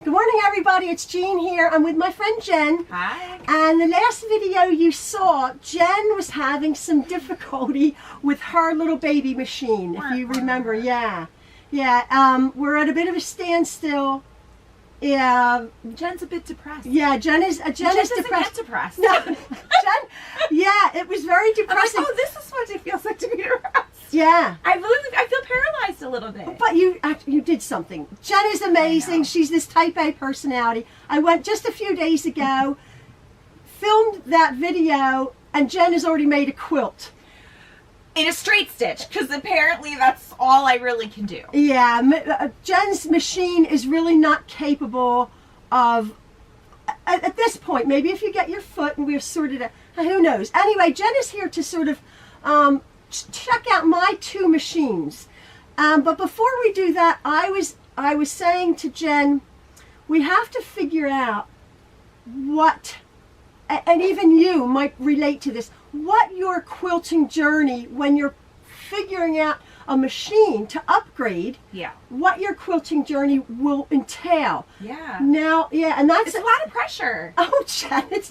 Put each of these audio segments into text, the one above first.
Good morning, everybody. It's Jean here. I'm with my friend Jen. Hi. And the last video you saw, Jen was having some difficulty with her little baby machine, if you remember. Yeah. We're at a bit of a standstill. Yeah. Jen's a bit depressed. Yeah, Jen is depressed. Get depressed. No, Jen. Yeah, it was very depressing. Like, oh, this is what it feels like to be depressed. Yeah. I feel paralyzed a little bit. But you did something. Jen is amazing. She's this type A personality. I went just a few days ago, filmed that video, and Jen has already made a quilt. In a straight stitch, because apparently that's all I really can do. Yeah, Jen's machine is really not capable of, at this point, maybe if you get your foot and we've sorted it, who knows. Anyway, Jen is here to sort of check out my two machines. But before we do that, I was saying to Jen, we have to figure out what, and even you might relate to this, what your quilting journey, when you're figuring out a machine to upgrade, what your quilting journey will entail. Yeah. Now, yeah, and that's a lot of pressure. Oh, Jen,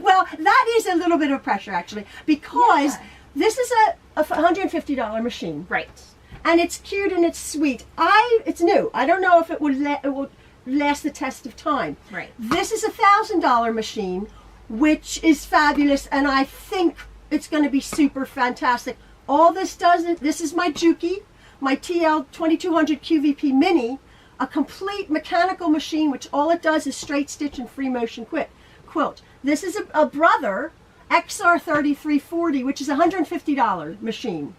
well, that is a little bit of pressure actually, because this is a $150 machine. Right. And it's cute and it's sweet. It's new. I don't know if it will last the test of time. Right. This is a $1,000 machine, which is fabulous, and I think it's going to be super fantastic. All this does is, this is my Juki, my TL 2200 QVP Mini, a complete mechanical machine, which all it does is straight stitch and free motion quilt. This is a Brother XR 3340, which is a $150 machine.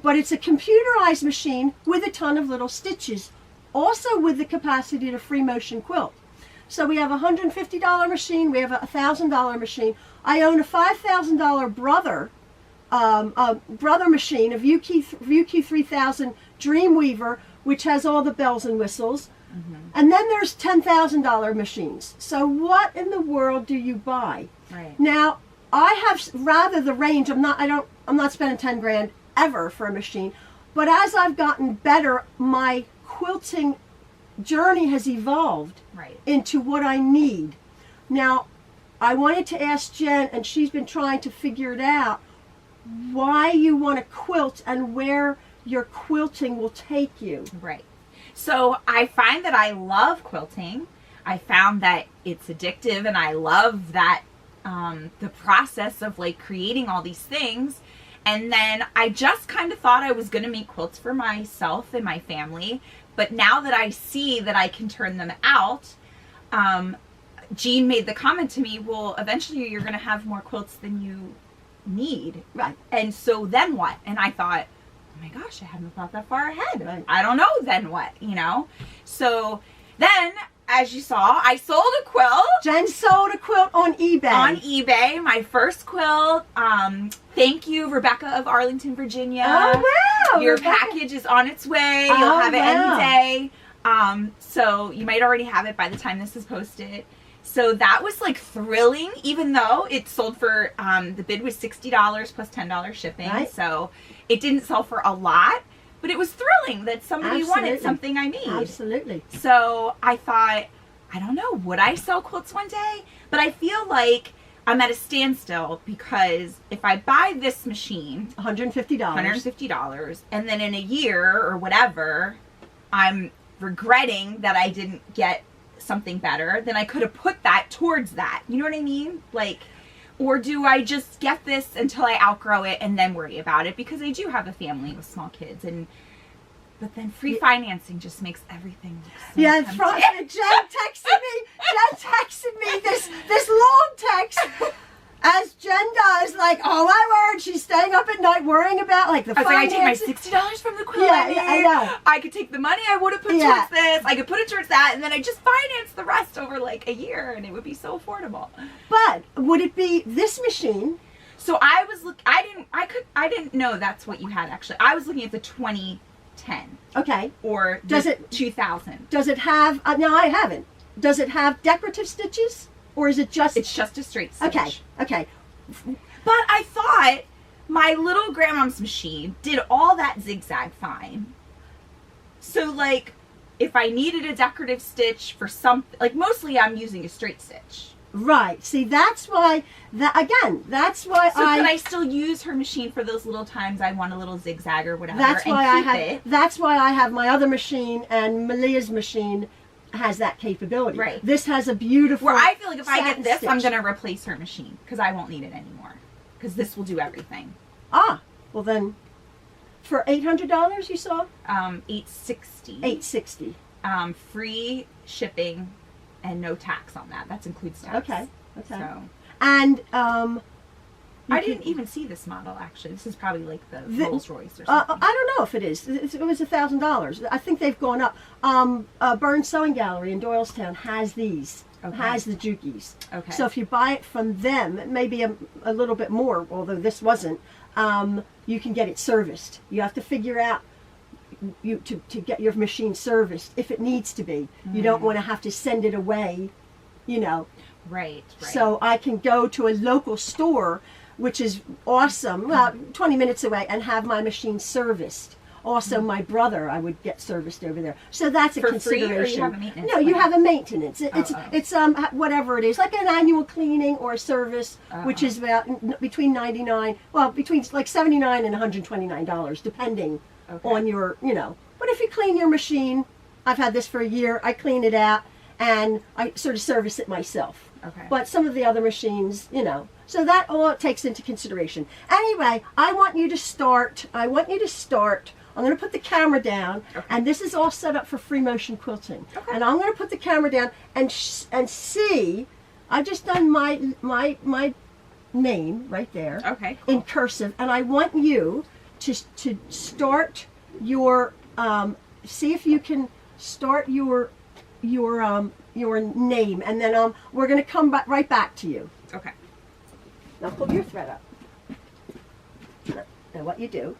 But it's a computerized machine with a ton of little stitches, also with the capacity to free motion quilt. So we have a $150 machine, we have a $1,000 machine. I own a $5,000 Brother machine, a Vuki 3000 Dreamweaver, which has all the bells and whistles. And then there's $10,000 machines. So what in the world do you buy? Right. Now, I have rather the range. I'm not spending 10 grand ever for a machine, but as I've gotten better, my quilting journey has evolved into what I need. Now, I wanted to ask Jen, and she's been trying to figure it out, why you want to quilt and where your quilting will take you. Right. So I find that I love quilting. I found that it's addictive, and I love that the process of like creating all these things. And then I just kind of thought I was going to make quilts for myself and my family. But now that I see that I can turn them out, Jean made the comment to me, well, eventually you're going to have more quilts than you need. Right. And so then what? And I thought, oh my gosh, I hadn't thought that far ahead. Right. I don't know then what, you know? So then, as you saw, I sold a quilt. Jen sold a quilt on eBay. On eBay, my first quilt. Thank you, Rebecca of Arlington, Virginia. Oh, wow. Your Rebecca. package is on its way. You'll have it any day. So you might already have it by the time this is posted. So that was like thrilling, even though it sold for, the bid was $60 plus $10 shipping. Right. So it didn't sell for a lot. But it was thrilling that somebody wanted something I made. Absolutely. So I thought, I don't know, would I sell quilts one day? But I feel like I'm at a standstill because if I buy this machine, $150, and then in a year or whatever, I'm regretting that I didn't get something better, then I could have put that towards that. You know what I mean? Like, or do I just get this until I outgrow it and then worry about it? Because I do have a family with small kids, but then free financing just makes everything look so tempting. Jen texted me this long text, as Jen does, like, oh my word, she's staying up at night worrying about like the financing. I take my $60 from the quilt. Yeah, I know. I could take the money I would have put towards this. I could put it towards that, and then I just finance the rest over like a year, and it would be so affordable. But would it be this machine? So I was I didn't know that's what you had actually. I was looking at the 2010. Okay. Or the 2000. Does it have? No, I haven't. Does it have decorative stitches, or is it just? It's just a straight stitch. Okay. But I thought my little grandmom's machine did all that zigzag fine. So like if I needed a decorative stitch for something, like mostly I'm using a straight stitch. Right. See, that's why, that's why so could I still use her machine for those little times I want a little zigzag or whatever? That's why it? That's why I have my other machine, and Malia's machine has that capability. Right. This has a beautiful. Where I feel like if I get this, stitch. I'm going to replace her machine because I won't need it anymore. Because this will do everything. Ah, well then, for $800 you saw? $860. $860. Free shipping and no tax on that. That includes tax. Okay. So. And I didn't even see this model actually. This is probably like the Rolls Royce or something. I don't know if it is. It was $1,000. I think they've gone up. Burns Sewing Gallery in Doylestown has these. Okay. Has the Jukies. Okay. So if you buy it from them, it may be a little bit more, although this wasn't. You can get it serviced. You have to figure out to get your machine serviced if it needs to be. You don't want to have to send it away, you know. Right. So I can go to a local store, which is awesome, 20 minutes away, and have my machine serviced. Also, my brother, I would get serviced over there. So that's a consideration. Free, or you have a maintenance No, you plan? have a maintenance. It's whatever it is, like an annual cleaning or a service, which is about between between like $79 and $129, depending on your, you know. But if you clean your machine, I've had this for a year. I clean it out and I sort of service it myself. Okay. But some of the other machines, you know. So that all takes into consideration. Anyway, I want you to start. I'm going to put the camera down, and this is all set up for free motion quilting. Okay. And I'm going to put the camera down and see. I've just done my name right there. Okay. Cool. In cursive, and I want you to start your see if you can start your name, and then we're going to come right back to you. Okay. Now pull your thread up. And what you do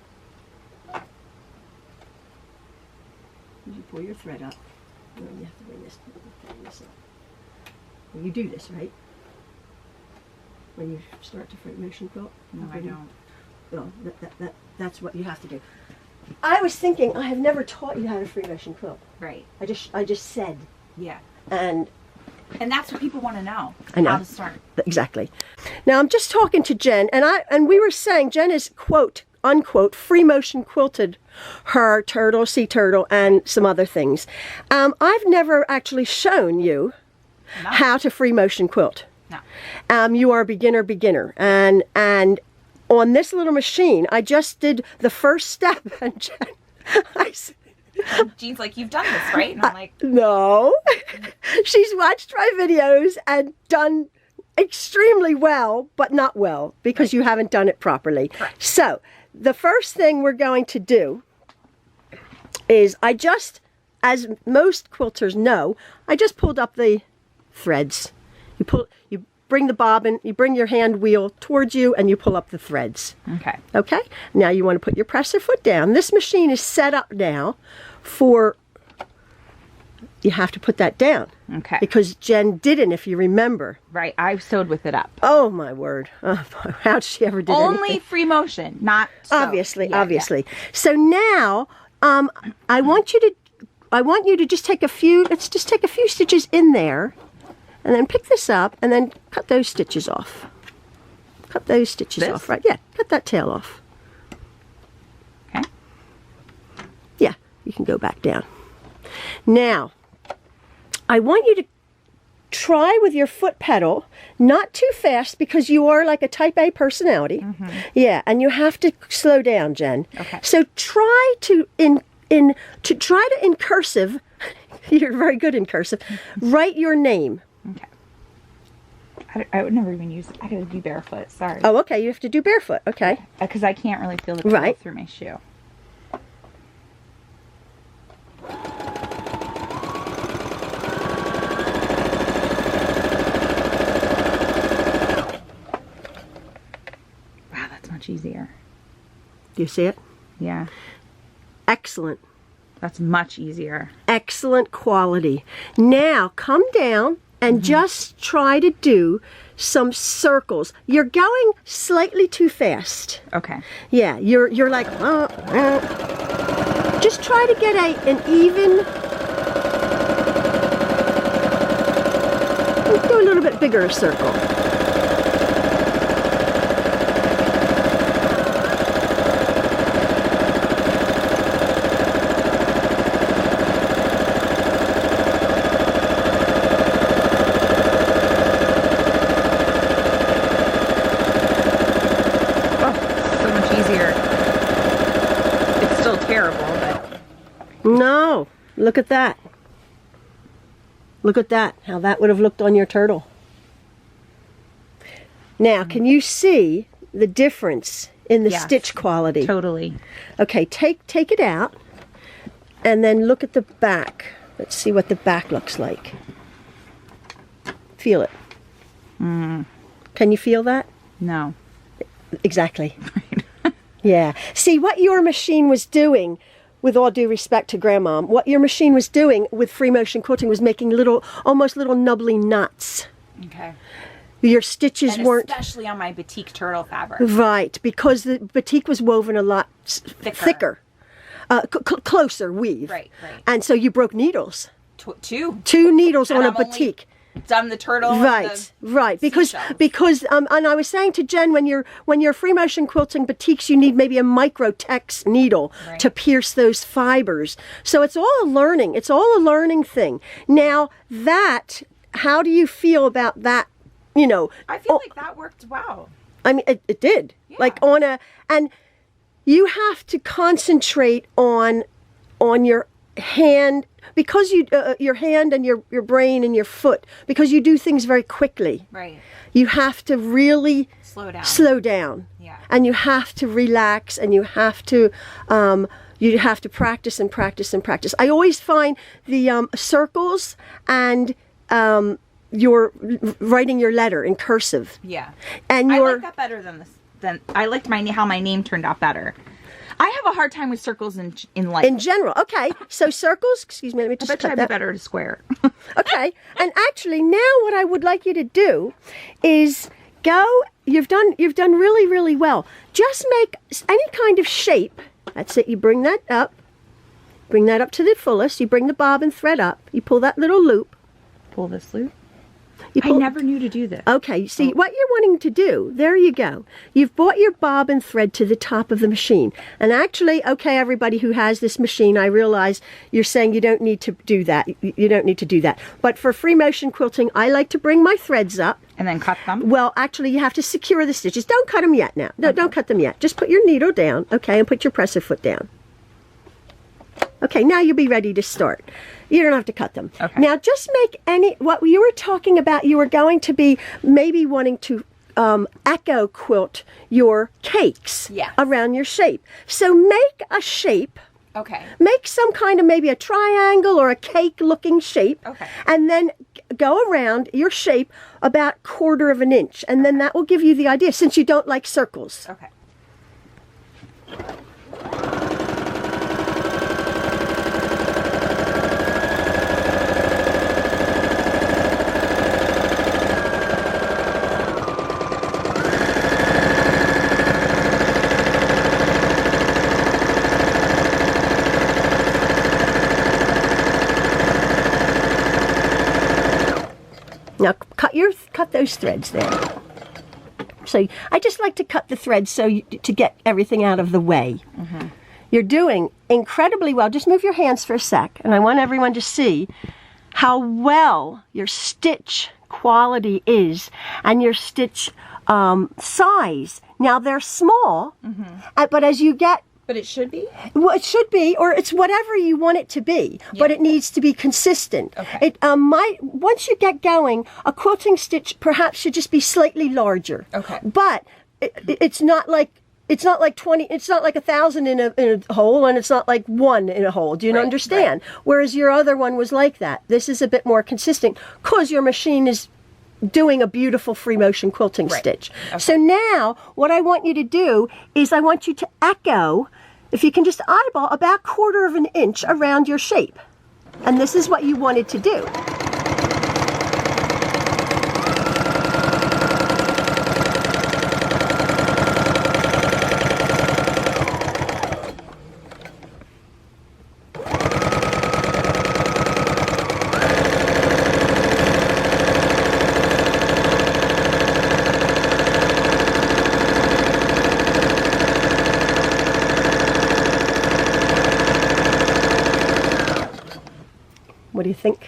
is you pull your thread up. Oh, you have to bring this up. Well, you do this, right? When you start to free motion quilt? No, I don't. Well, that's what you have to do. I was thinking, I have never taught you how to free motion quilt. Right. I just said. Yeah. And that's what people want to know. I know. How to start. Exactly. Now I'm just talking to Jen, and we were saying Jen is, quote unquote, free motion quilted her turtle, sea turtle, and some other things. I've never actually shown you how to free motion quilt. No. You are a beginner, and on this little machine, I just did the first step, and Jen, Jean's like, you've done this, right? And I'm like, no. She's watched my videos and done extremely well, but not well, because you haven't done it properly. Correct. So, the first thing we're going to do is as most quilters know, I just pulled up the threads. You bring the bobbin, you bring your hand wheel towards you, and you pull up the threads. okay. Okay? Now you want to put your presser foot down. This machine is set up now for, you have to put that down. Okay. Because Jen didn't, if you remember. Right. I sewed with it up. Oh my word. Oh, how'd she ever do Only anything? free motion, not sew. Obviously. Yeah. So now, I want you to just take let's just take a few stitches in there, and then pick this up, and then cut those stitches off. Cut those stitches off, right? Yeah, cut that tail off. Okay. Yeah, you can go back down. Now, I want you to try with your foot pedal, not too fast, because you are like a type A personality. Mm-hmm. Yeah, and you have to slow down, Jen. Okay. So try to in cursive, you're very good in cursive, write your name. Okay. I would never even use it. I gotta do barefoot, sorry. Oh, okay, you have to do barefoot, okay. Because I can't really feel the pedal through my shoe. Wow, that's much easier. Do you see it? Yeah. Excellent. That's much easier. Excellent quality. Now, come down and just try to do some circles. You're going slightly too fast. Okay. Yeah, you're like, just try to get an even Do a little bit bigger circle. Terrible, but no, look at that. Look at that, how that would have looked on your turtle. Now, can you see the difference in the stitch quality? Totally. Okay, take it out and then look at the back. Let's see what the back looks like. Feel it. Can you feel that? No. Exactly. Yeah. See, what your machine was doing, with all due respect to Grandma, what your machine was doing with free motion quilting was making almost little nubbly knots. Okay. Your stitches weren't... especially on my batik turtle fabric. Right, because the batik was woven a lot thicker. Closer weave. Right. And so you broke needles. Two needles and on I'm a batik. Done the turtle. Right. Because and I was saying to Jen, when you're free motion quilting batiks, you need maybe a microtex needle to pierce those fibers. So it's all a learning. It's all a learning thing. Now how do you feel about that? You know, I feel like that worked well. I mean, it did. Yeah. Like and you have to concentrate on your hand. Because your hand and your brain and your foot, because you do things very quickly. Right. You have to really slow down. Yeah. And you have to relax, and you have to practice and practice and practice. I always find the circles and you're writing your letter in cursive. Yeah. And I like that better than I liked how my name turned out better. I have a hard time with circles in life. In general. Okay. So circles, excuse me, let me just cut that. I bet I'd be better to square. Okay. And actually now what I would like you to do is you've done really, really well. Just make any kind of shape. That's it. You bring that up to the fullest. You bring the bobbin thread up. You pull that little loop. Pull this loop? I never knew to do this. Okay, see, what you're wanting to do, there you go. You've brought your bobbin thread to the top of the machine. And actually, okay, everybody who has this machine, I realize you're saying you don't need to do that. You don't need to do that. But for free motion quilting, I like to bring my threads up. And then cut them? Well, actually, you have to secure the stitches. Don't cut them yet now. No, don't cut them yet. Just put your needle down, okay, and put your presser foot down. Okay, now you'll be ready to start. You don't have to cut them. Okay. Now just make what you were talking about, you were going to be maybe wanting to echo quilt your cakes around your shape. So make a shape. Okay. Make some kind of maybe a triangle or a cake looking shape. Okay. And then go around your shape about 1/4 of an inch. And then that will give you the idea, since you don't like circles. Okay. Now cut those threads there. So I just like to cut the threads to get everything out of the way. Mm-hmm. You're doing incredibly well. Just move your hands for a sec, and I want everyone to see how well your stitch quality is and your stitch size. Now they're small, but as you get... But it should be? Well, it should be, or it's whatever you want it to be, but it needs to be consistent. Okay. Once you get going, a quilting stitch perhaps should just be slightly larger. Okay. But it's not like 20. It's not like 1,000 in a hole, and it's not like 1 in a hole. Do you understand? Right. Whereas your other one was like that. This is a bit more consistent because your machine is doing a beautiful free motion quilting stitch. Okay. So now what I want you to do is I want you to echo, if you can just eyeball, about 1/4 of an inch around your shape. And this is what you wanted to do. What do you think?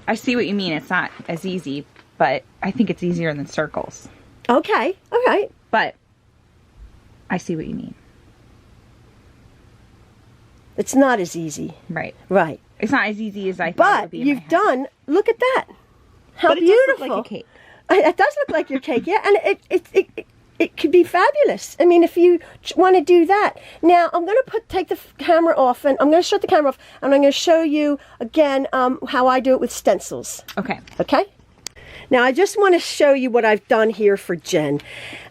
I see what you mean. It's not as easy, but I think it's easier than circles. Okay, all right. But I see what you mean. It's not as easy. Right. Right. It's not as easy as I thought it would But be in my you've head. done, look at that. How But it beautiful. does look like a cake. It does look like your cake, yeah, and it could be fabulous. I mean, if you want to do that. Now, I'm going to take the camera off, and I'm going to shut the camera off, and I'm going to show you again how I do it with stencils. Okay. Okay? Now, I just want to show you what I've done here for Jen.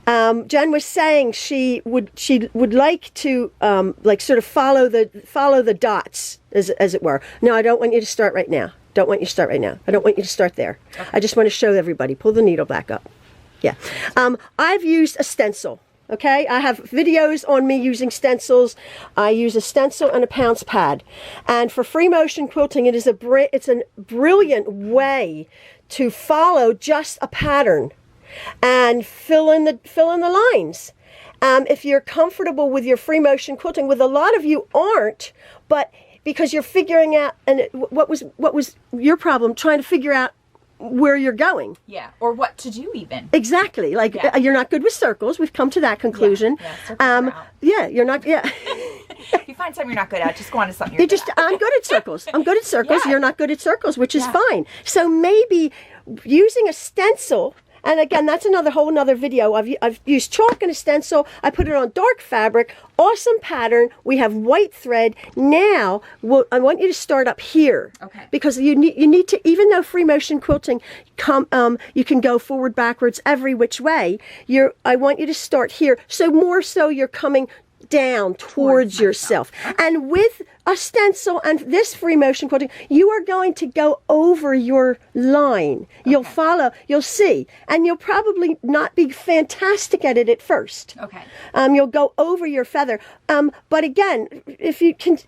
Jen was saying she would like to like sort of follow the dots, as it were. No, I don't want you to start right now. Don't want you to start right now. I don't want you to start there. Okay. I just want to show everybody. Pull the needle back up. Yeah. I've used a stencil. Okay, I have videos on me using stencils. I use a stencil and a pounce pad. And for free motion quilting, it's a brilliant way to follow just a pattern and fill in the lines. If you're comfortable with your free motion quilting, with a lot of you aren't, but because you're figuring out, and what was your problem, trying to figure out where you're going. Yeah, or what to do even. Exactly. Like, yeah. You're not good with circles. We've come to that conclusion. Yeah, circles are out. Yeah, you're not, yeah. If you find something you're not good at, just go on to something you're good at. I'm good at circles. I'm good at circles. Yeah. You're not good at circles, which is fine. So maybe using a stencil, and again, that's whole another video. I've used chalk and a stencil. I put it on dark fabric. Awesome pattern. We have white thread. Now, I want you to start up here. Okay. Because you need to, even though free motion quilting, you can go forward, backwards, every which way. I want you to start here. So more so you're coming down towards yourself. And with a stencil and this free motion quilting, you are going to go over your line. You'll follow, you'll see, and you'll probably not be fantastic at it at first. Okay. You'll go over your feather. But again, if you can,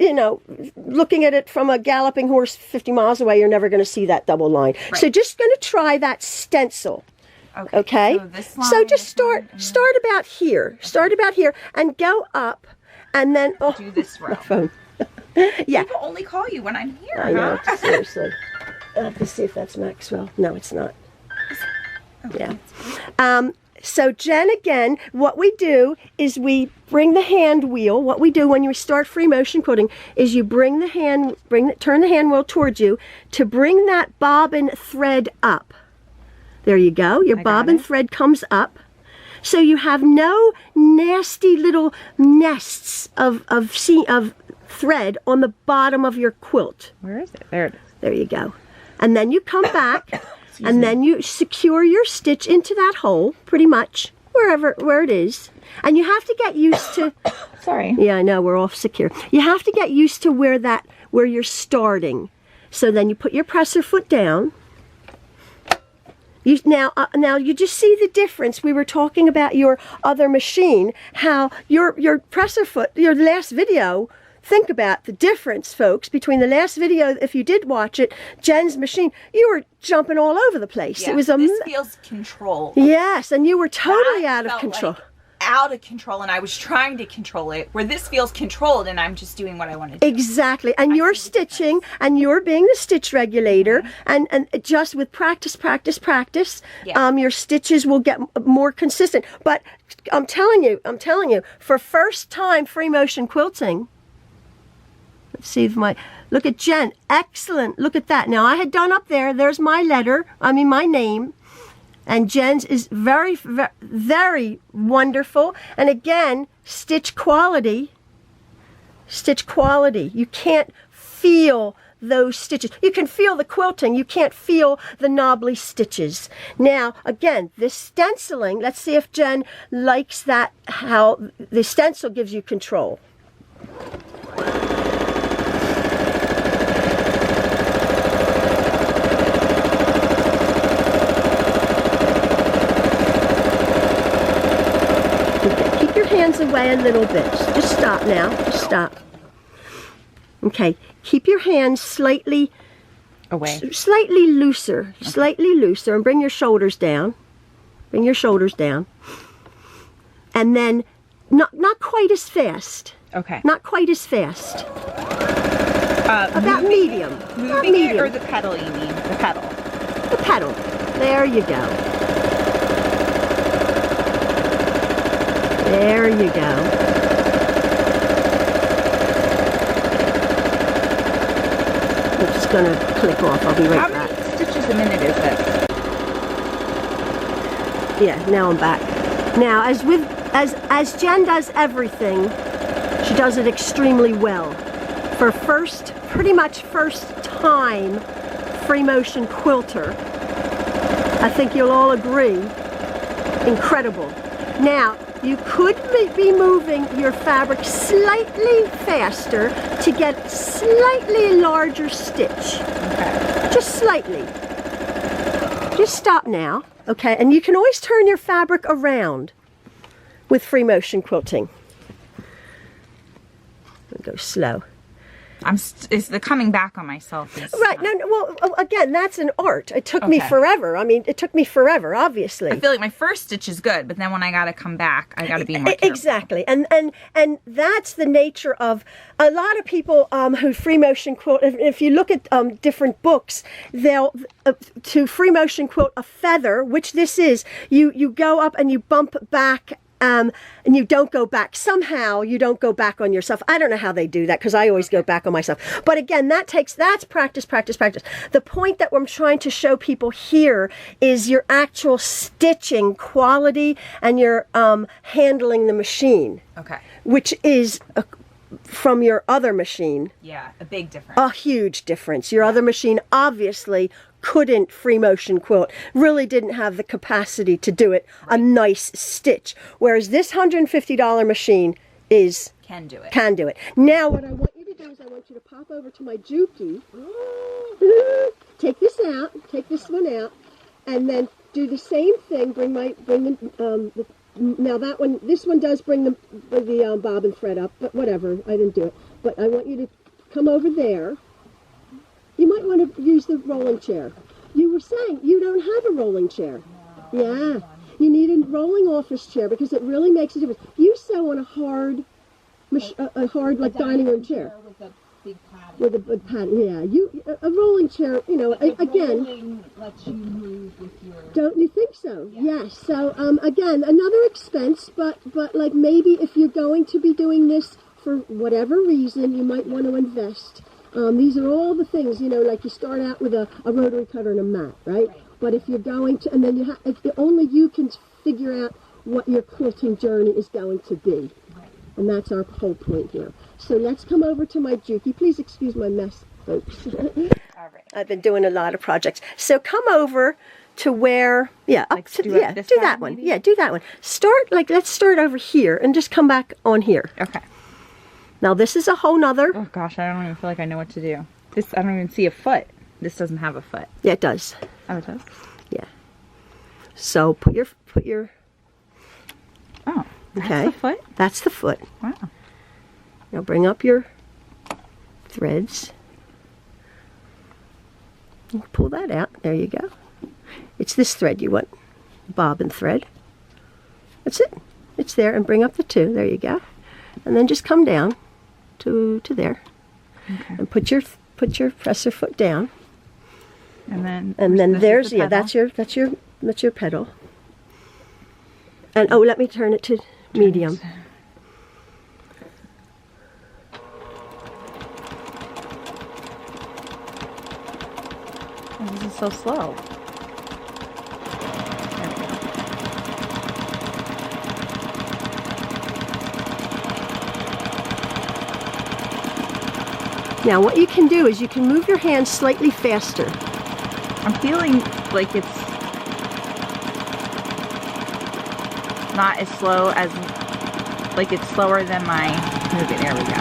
looking at it from a galloping horse 50 miles away, you're never going to see that double line. Right. So just going to try that stencil. Okay. So, this line, so just start about here. Start about here and go up, and then do this row. Phone. Yeah. People only call you when I'm here. I know. Seriously. I have to see if that's Maxwell. No, it's not. Yeah. So Jen, again, what we do is we bring the hand wheel. What we do when you start free motion quilting is you turn the hand wheel towards you to bring that bobbin thread up. There you go. Your bobbin thread comes up. So you have no nasty little nests of thread on the bottom of your quilt. Where is it? There it is. There you go. And then you come back and then you secure your stitch into that hole, pretty much, where it is. And you have to get used to... Sorry. Yeah, I know, we're all secure. You have to get used to where you're starting. So then you put your presser foot down. Now you just see the difference. We were talking about your other machine, how your presser foot, your last video, think about the difference, folks, between the last video, if you did watch it, Jen's machine, you were jumping all over the place. Yeah, it was this feels controlled. Yes, and you were totally out of control. Like out of control, and I was trying to control it, where this feels controlled and I'm just doing what I want to do. Exactly. And you're stitching and you're being the stitch regulator, and just with practice, your stitches will get more consistent. But I'm telling you, for first time free motion quilting, let's see if look at Jen, excellent, look at that. Now I had done up there's my my name. And Jen's is very, very, very wonderful. And again, stitch quality. You can't feel those stitches. You can feel the quilting. You can't feel the knobbly stitches. Now, again, this stenciling, let's see if Jen likes that, how the stencil gives you control. Hands away a little bit. Just stop now. Just stop. Okay. Keep your hands slightly away. Slightly looser. Okay. Slightly looser. And bring your shoulders down. Bring your shoulders down. And then not quite as fast. Okay. Not quite as fast. About medium. About Moving medium. it or the pedal, you mean? The pedal. The pedal. There you go. There you go. I'm just going to click off. I'll be right How back. many stitches a minute is this? Yeah, now I'm back. Now, as Jen does everything, she does it extremely well. For pretty much first time free motion quilter, I think you'll all agree, incredible. Now, you could be moving your fabric slightly faster to get slightly larger stitch. Okay. Just slightly. Just stop now, okay? And you can always turn your fabric around with free motion quilting. I'll go slow. It's the coming back on myself. Right. No, well, again, that's an art. It took me forever. I mean, it took me forever, obviously. I feel like my first stitch is good, but then when I gotta come back, I gotta be more careful. Exactly. And that's the nature of a lot of people who free motion quilt. If you look at different books, they'll to free motion quilt a feather, which this is. You go up and you bump back. And you don't go back. Somehow you don't go back on yourself. I don't know how they do that because I always go back on myself. But again, that's practice, practice, practice. The point that I'm trying to show people here is your actual stitching quality and your handling the machine. Okay. Which is from your other machine. Yeah, a big difference. A huge difference. Your other machine obviously couldn't free motion quilt, really didn't have the capacity to do it a nice stitch, whereas this $150 machine can do it. Now what I want you to do is I want you to pop over to my Juki, take this one out, and then do the same thing. Now that one, this one does bring the bobbin thread up, but whatever, I didn't do it. But I want you to come over there. You might want to use the rolling chair. You were saying you don't have a rolling chair. No, yeah, you need a rolling office chair because it really makes a difference. You sew on a hard like dining room chair. With a big padding. With a big padding, yeah. A rolling chair, you know, again. Rolling lets you move with your. Don't you think so? Yeah. Yes. So again, another expense, but like maybe if you're going to be doing this for whatever reason, you might want to invest. These are all the things, you know, like you start out with a rotary cutter and a mat, right? But if you're going to, and then only you can figure out what your quilting journey is going to be. And that's our whole point here. So let's come over to my Juki. Please excuse my mess, folks. All right. I've been doing a lot of projects. So come over to where, do that one. Maybe? Yeah, do that one. Let's start over here and just come back on here. Okay. Now this is a whole nother. Oh gosh, I don't even feel like I know what to do. I don't even see a foot. This doesn't have a foot. Yeah, it does. Oh, it does? Yeah. So put your. Oh, that's Okay. the foot? That's the foot. Wow. Now bring up your threads. Pull that out. There you go. It's this thread you want. Bobbin thread. That's it. It's there. And bring up the two. There you go. And then just come down to there. Okay. And put your presser foot down. And then there's that's your pedal. And let me turn it to medium. Oh, this is so slow. Now what you can do is you can move your hands slightly faster. I'm feeling like it's not as slow as, like it's slower than my, okay, there we go.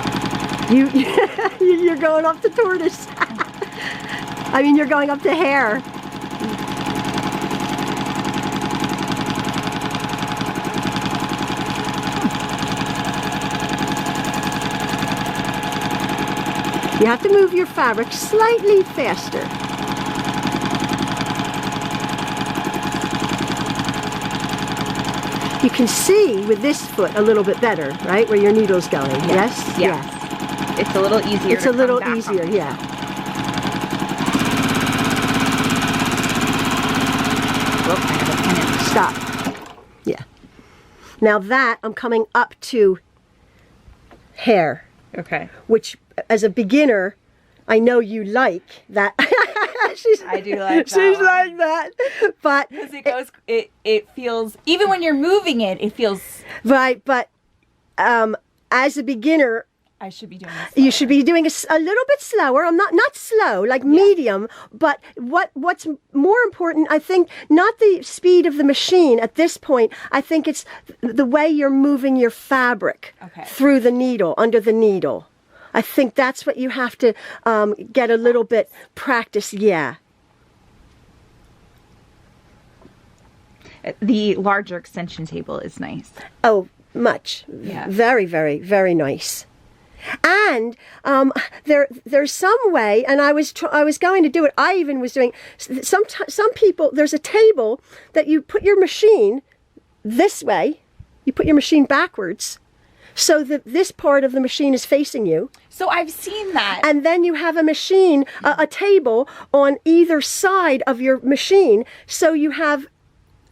You're going up to tortoise. I mean, you're going up to hare. You have to move your fabric slightly faster. You can see with this foot a little bit better, right? Where your needle's going. Yes? Yes. It's a little easier. It's a little easier, yeah. Stop. Yeah. Now that I'm coming up to hair. Okay. Which, as a beginner, I know you like that. I do like that. She's like that. But because it feels, even when you're moving it, it feels right. But as a beginner, I should be doing this. You should be doing a little bit slower. I'm not slow, like medium. But what's more important, I think, not the speed of the machine at this point. I think it's the way you're moving your fabric through the needle, under the needle. I think that's what you have to get a little bit practice. Yeah. The larger extension table is nice. Oh, much. Yeah. Very, very, very nice. And there's some way, and I was going to do it. I even was doing some people. There's a table that you put your machine this way. You put your machine backwards, so that this part of the machine is facing you. So I've seen that. And then you have a machine, a table on either side of your machine, so you have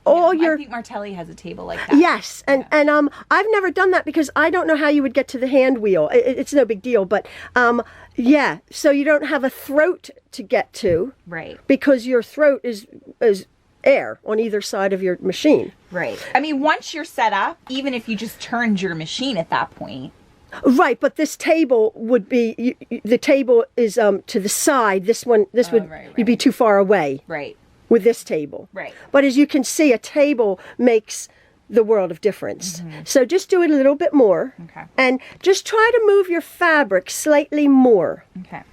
all your. I think Martelli has a table like that. Yes, and I've never done that because I don't know how you would get to the hand wheel. It's no big deal, but yeah. So you don't have a throat to get to, right? Because your throat is air on either side of your machine. Right. I mean, once you're set up, even if you just turned your machine at that point. Right, but this table would be the table is to the side. This would you'd be too far away. Right. With this table. Right. But as you can see, a table makes the world of difference. Mm-hmm. So just do it a little bit more. Okay. And just try to move your fabric slightly more. Okay.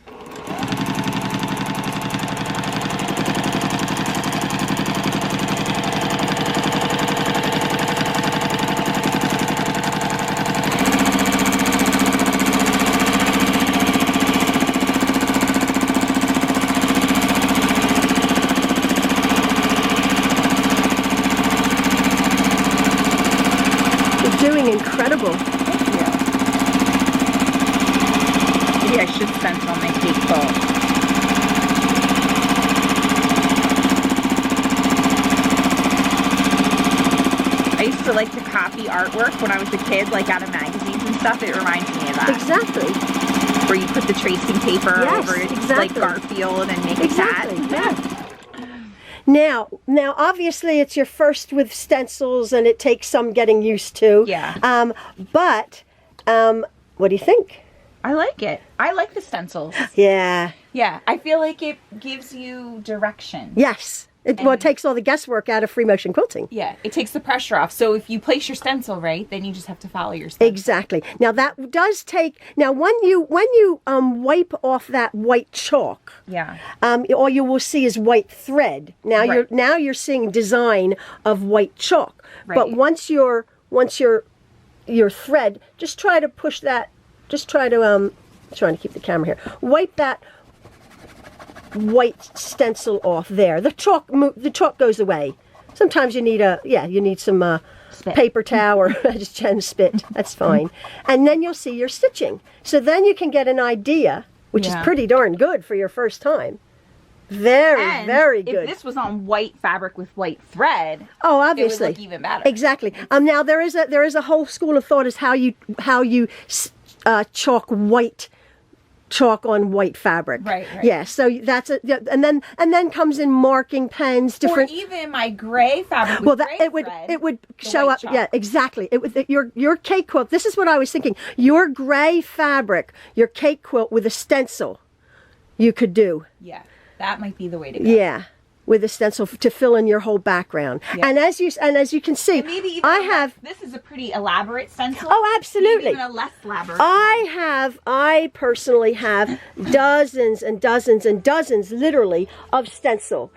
Incredible. Thank you. Maybe I should stencil my cake quilt. I used to like to copy artwork when I was a kid, like out of magazines and stuff. It reminds me of that. Exactly. Where you put the tracing paper over it, like Garfield, and make a cat. Yeah. Now, obviously, it's your first with stencils, and it takes some getting used to. Yeah. But what do you think? I like it. I like the stencils. Yeah. Yeah. I feel like it gives you direction. Yes. It takes all the guesswork out of free motion quilting. Yeah, it takes the pressure off. So if you place your stencil right, then you just have to follow your stencil. Exactly. Now that does take. Now when you wipe off that white chalk, yeah, all you will see is white thread. Now you're seeing design of white chalk. Right. But once your thread, just try to push that. Just try to trying to keep the camera here. Wipe that white stencil off there. The chalk goes away. Sometimes you need some paper towel or just Jen spit. That's fine. And then you'll see your stitching. So then you can get an idea, which is pretty darn good for your first time. Very good. If this was on white fabric with white thread, oh, obviously, it would look even better. Exactly. Now there is a whole school of thought is how you chalk on white fabric. Right. Yeah, so that's and then comes in marking pens, different. Or even my gray fabric. With it would show up. Chalk. Yeah, exactly. Your cake quilt. This is what I was thinking. Your gray fabric, your cake quilt with a stencil, you could do. Yeah, that might be the way to go. Yeah. With a stencil to fill in your whole background, and as you can see, this is a pretty elaborate stencil. Oh, absolutely. Maybe even a less elaborate. I personally have dozens and dozens and dozens, literally, of stencil.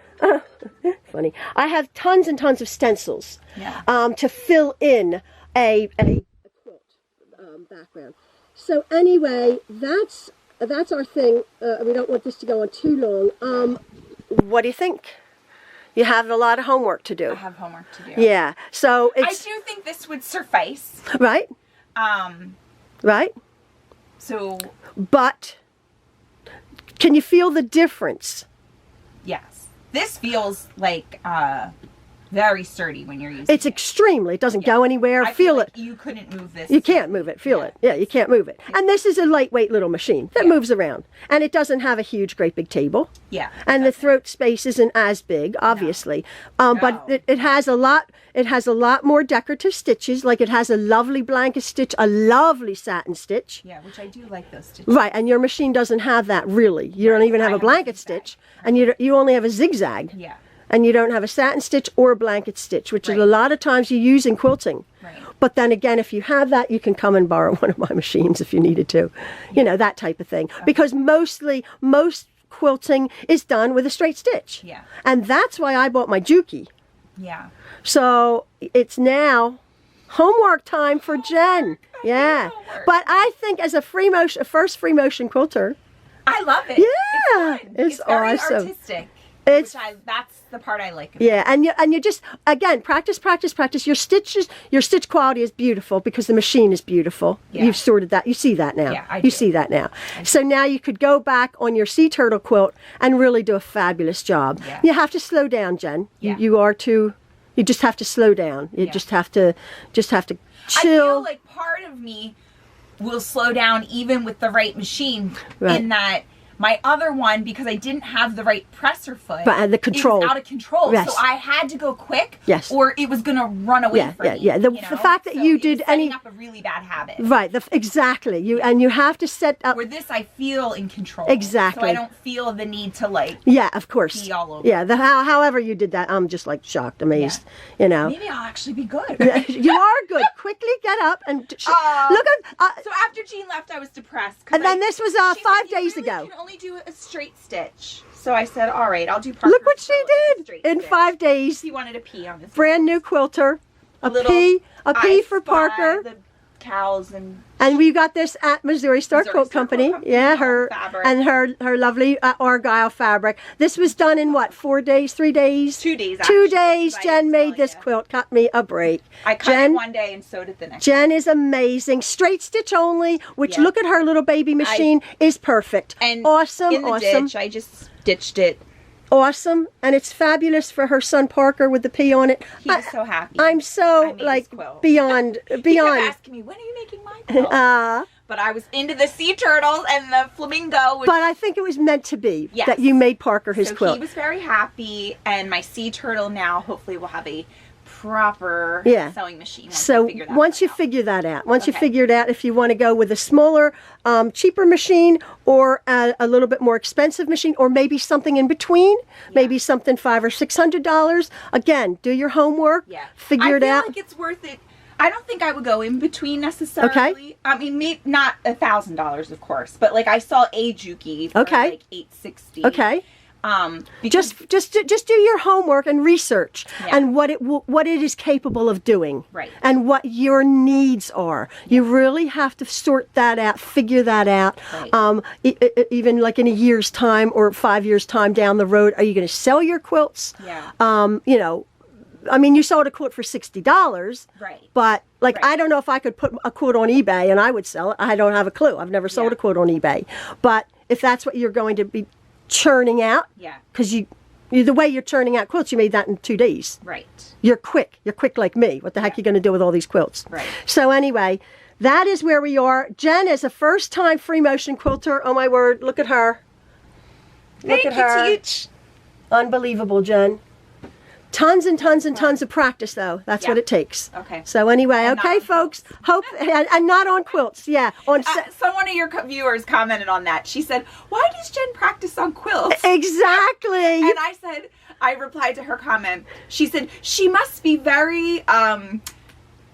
Funny. I have tons and tons of stencils to fill in a quilt background. So anyway, that's our thing. We don't want this to go on too long. What do you think? You have a lot of homework to do. I have homework to do. Yeah. So I do think this would suffice. Right. Right. So, But can you feel the difference? yes. This feels like very sturdy when you're using It's extremely. It doesn't go anywhere. I feel like it. you couldn't move this. You can't move it. Feel it. Yeah, you can't move it. And this is a lightweight little machine that moves around. And it doesn't have a huge, great big table. Yeah. And the throat space isn't as big, obviously. But it has a lot. It has a lot more decorative stitches. Like it has a lovely blanket stitch, a lovely satin stitch. Yeah, which I do like those stitches. Right, and your machine doesn't have that really. You don't even have I a have a blanket zigzag. stitch, and you only have a zigzag. Yeah. And you don't have a satin stitch or a blanket stitch, which is Right. a lot of times you use in quilting. Right. But then again, if you have that, you can come and borrow one of my machines if you needed to. You know, that type of thing. Because most quilting is done with a straight stitch. Yeah. And that's why I bought my Juki. Yeah. So it's now homework time for Jen. Yeah. homework. But I think as a first free motion quilter, I love it. Yeah, It's fun. it's very awesome. artistic. It's- That's the part I like. yeah, and you just again practice. Your stitch quality is beautiful because the machine is beautiful. Yeah. You've sorted that. You see that now. Yeah, I you do. see that now. So now you could go back on your sea turtle quilt and really do a fabulous job. Yeah. You have to slow down, Jen. Yeah. You just have to slow down. You Yeah. just have to I chill. feel like part of me will slow down even with the right machine. Right. In that my other one, because I didn't have the right presser foot, But, the control. it was out of control. Yes. So I had to go quick, Yes. or it was gonna run away Yeah, from yeah, me. yeah. The you know? fact that So you it did was setting any- up a really bad habit. Right. Exactly. You have to set up. Where this, I feel in control. Exactly. So I don't feel the need to like. Yeah, of course. Be all over. Yeah, however you did that, I'm just like shocked, amazed. You know, Maybe I'll actually be good. you are good. Quickly get up and look at. So after Jean left, I was depressed. 'cause And then this was, she said, 5 "You days really ago." Can only do a straight stitch. So I said, all right, I'll do Parker's Look what she quilt as a did straight in stitch. 5 days. He wanted a pea on this. Brand new quilter, a little P I for Spy Parker, the cows and and we got this at Missouri Star Missouri Quilt Star Company. Quilt Company, Yeah, all her fabric. and her lovely Argyle fabric. This was done in what? 4 days, 3 days? 2 days. 2 actually, days. because I Jen didn't made tell this you. quilt. Cut me a break. I cut Jen, it one day and sewed it the next. Jen is amazing. Straight stitch only, which Yeah. look at her little baby machine is perfect. And awesome, in the awesome, ditch, I just stitched it. awesome, and it's fabulous for her son Parker with the P on it. He was so happy. I'm so I made like his quilt. beyond He kept beyond. asking me, when are you making my quilt? Uh, But I was into the sea turtles and the flamingo. Which, but I think it was meant to be Yes. that you made Parker his so quilt. he was very happy, and my sea turtle now hopefully will have a proper Yeah. sewing machine. So once you figure that out, once you figured out if you want to go with a smaller, cheaper machine or a little bit more expensive machine, or maybe something in between, maybe something $500 or $600. Again, do your homework, figure it out. I feel like it's worth it. I don't think I would go in between necessarily. Okay. I mean, maybe not $1,000, of course, but like I saw a Juki for like $860. Okay. Because Just do your homework and research Yeah. and what it is capable of doing, Right. and what your needs are. You really have to sort that out, figure that out. Right. Even like in a year's time or 5 years time down the road, are you going to sell your quilts? Yeah. You know, I mean, you sold a quilt for $60, Right. but like Right. I don't know if I could put a quilt on eBay and I would sell it. I don't have a clue. I've never sold Yeah. a quilt on eBay, but if that's what you're going to be churning out, Yeah. because the way you're churning out quilts, you made that in 2 days. Right. You're quick like me. What the heck are you going to do with all these quilts? Right. So anyway, that is where we are. Jen is a first-time free motion quilter. Oh my word, look at her. Thank look at you, her. Teach. Unbelievable, Jen. Tons and tons and tons of practice, though. That's what Yeah. it takes. Okay. So anyway, And not okay, on folks. Hope and not on quilts. Yeah, on So one of your viewers commented on that. She said, "Why does Jen practice on quilts?" exactly. And I replied to her comment. She said, "She must be very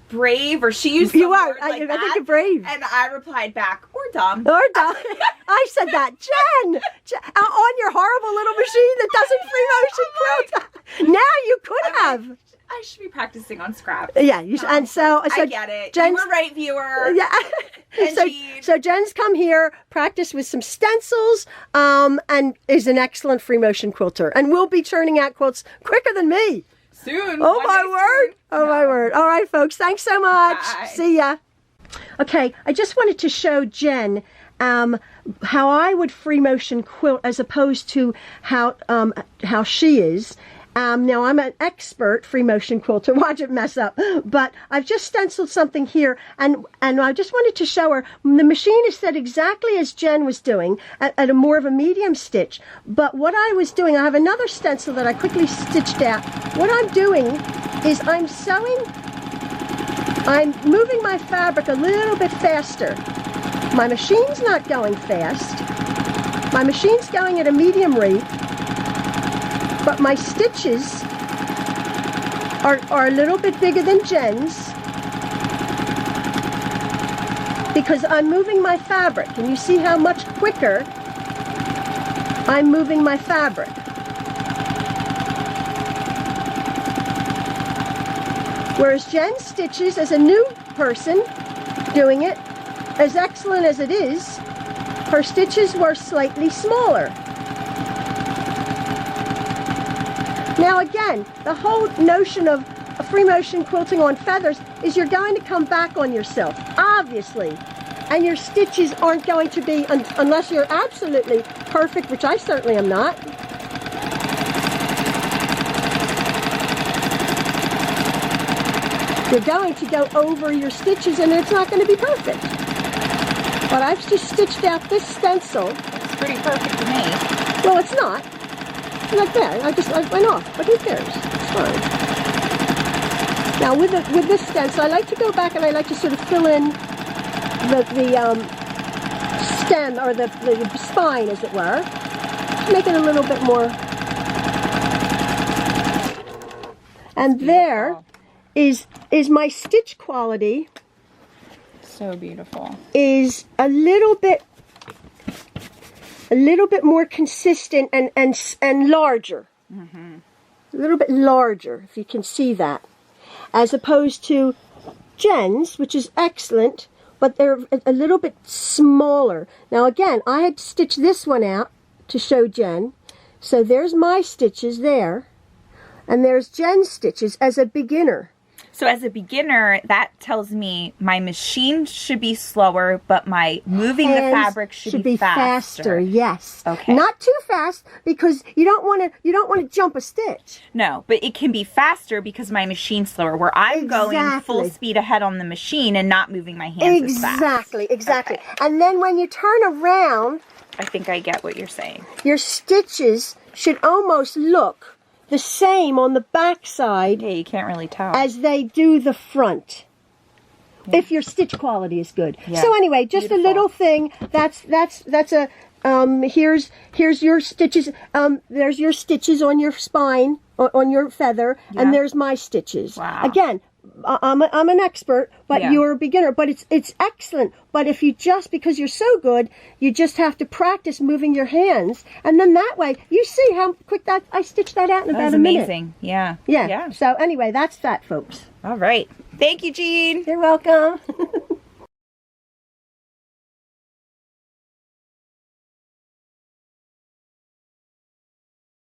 brave," or she used You some are. word like I think that. you're brave. And I replied back, "Or dumb." Or done. I said that, Jen, on your horrible little machine that doesn't free motion quilt. Now you could have. I should be practicing on scraps. Yeah, you should, and so I get it. Jen's, You were right, viewer. yeah. And so Jen's come here, practice with some stencils, and is an excellent free motion quilter, and will be churning out quilts quicker than me. Soon. Oh one my day word! soon. Oh my word! All right, folks. Thanks so much. Bye. See ya. Okay, I just wanted to show Jen how I would free motion quilt as opposed to how she is. Now I'm an expert free motion quilter. Watch it mess up. But I've just stenciled something here, and I just wanted to show her. The machine is set exactly as Jen was doing at a more of a medium stitch. But what I was doing, I have another stencil that I quickly stitched out. What I'm doing is I'm moving my fabric a little bit faster. My machine's not going fast. My machine's going at a medium rate. But my stitches are a little bit bigger than Jen's because I'm moving my fabric. And you see how much quicker I'm moving my fabric. Whereas Jen's stitches, as a new person doing it, as excellent as it is, her stitches were slightly smaller. Now again, the whole notion of free motion quilting on feathers is you're going to come back on yourself, obviously. And your stitches aren't going to be, unless you're absolutely perfect, which I certainly am not. You're going to go over your stitches and it's not going to be perfect. But I've just stitched out this stencil. It's pretty perfect to me. Well, it's not. Like that, I went off, but who cares? It's fine. Now with this stencil, I like to go back and I like to sort of fill in the stem or the spine, as it were, to make it a little bit more. And there is my stitch quality. So beautiful. Is a little bit more consistent and larger. Mm-hmm. A little bit larger, if you can see that. As opposed to Jen's, which is excellent, but they're a little bit smaller. Now again, I had stitched this one out to show Jen. So there's my stitches there. And there's Jen's stitches as a beginner. So as a beginner, that tells me my machine should be slower, but my moving the fabric should be faster. Yes. Okay. Not too fast, because you don't want to jump a stitch. No, but it can be faster because my machine's slower, where I'm going full speed ahead on the machine and not moving my hands as fast. Exactly. Okay. And then when you turn around, I think I get what you're saying. Your stitches should almost look the same on the back side. Yeah, you can't really tell. As they do the front. Yeah. If your stitch quality is good. Yeah. So anyway, just beautiful. A little thing. That's a here's your stitches. There's your stitches on your spine, on your feather, and there's my stitches. Wow. Again, I'm an expert, but you're a beginner. But it's excellent. But if you because you're so good, you just have to practice moving your hands, and then that way you see how quick I stitched that out in about a minute. Amazing. Yeah. So anyway, that's that, folks. All right. Thank you, Jean. You're welcome.